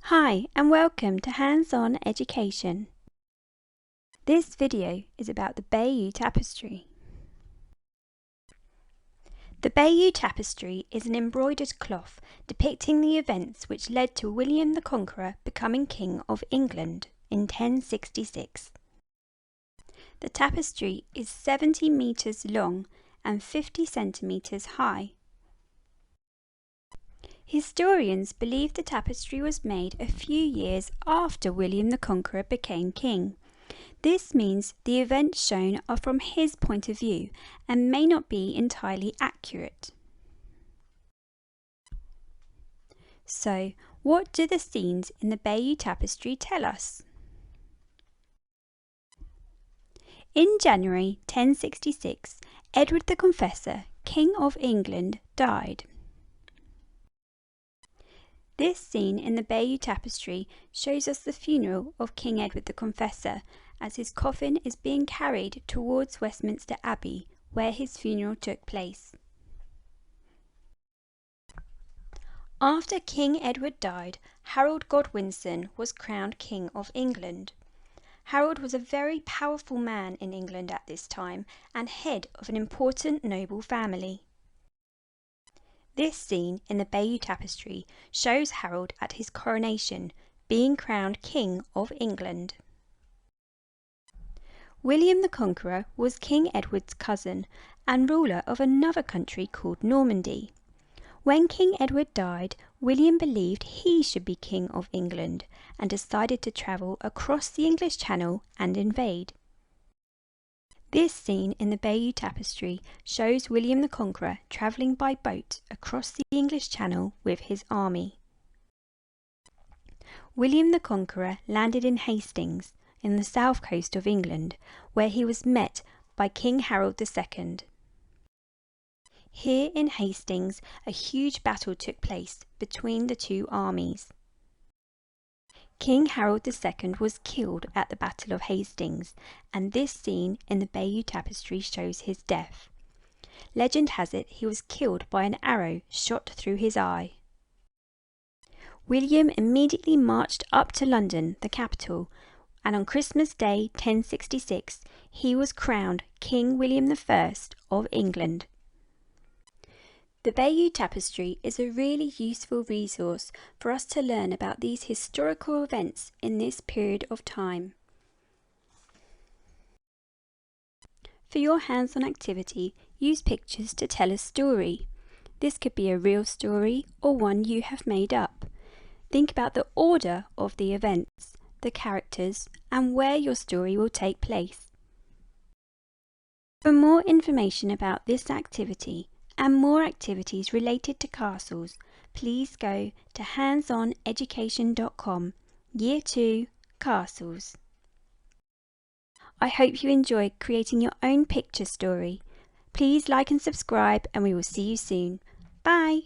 Hi and welcome to Hands-On Education. This video is about the Bayeux Tapestry. The Bayeux Tapestry is an embroidered cloth depicting the events which led to William the Conqueror becoming King of England in 1066. The tapestry is 70 metres long and 50 centimetres high. Historians believe the tapestry was made a few years after William the Conqueror became king. This means the events shown are from his point of view and may not be entirely accurate. So, what do the scenes in the Bayeux Tapestry tell us? In January 1066, Edward the Confessor, King of England, died. This scene in the Bayeux Tapestry shows us the funeral of King Edward the Confessor as his coffin is being carried towards Westminster Abbey, where his funeral took place. After King Edward died, Harold Godwinson was crowned King of England. Harold was a very powerful man in England at this time and head of an important noble family. This scene in the Bayeux Tapestry shows Harold at his coronation, being crowned King of England. William the Conqueror was King Edward's cousin and ruler of another country called Normandy. When King Edward died, William believed he should be King of England and decided to travel across the English Channel and invade. This scene in the Bayeux Tapestry shows William the Conqueror travelling by boat across the English Channel with his army. William the Conqueror landed in Hastings, in the south coast of England, where he was met by King Harold II. Here in Hastings, a huge battle took place between the two armies. King Harold II was killed at the Battle of Hastings, and this scene in the Bayeux Tapestry shows his death. Legend has it he was killed by an arrow shot through his eye. William immediately marched up to London, the capital, and on Christmas Day 1066 he was crowned King William I of England. The Bayeux Tapestry is a really useful resource for us to learn about these historical events in this period of time. For your hands-on activity, use pictures to tell a story. This could be a real story or one you have made up. Think about the order of the events, the characters, and where your story will take place. For more information about this activity, and more activities related to castles, please go to handsoneducation.com, Year 2, Castles. I hope you enjoyed creating your own picture story. Please like and subscribe and we will see you soon. Bye!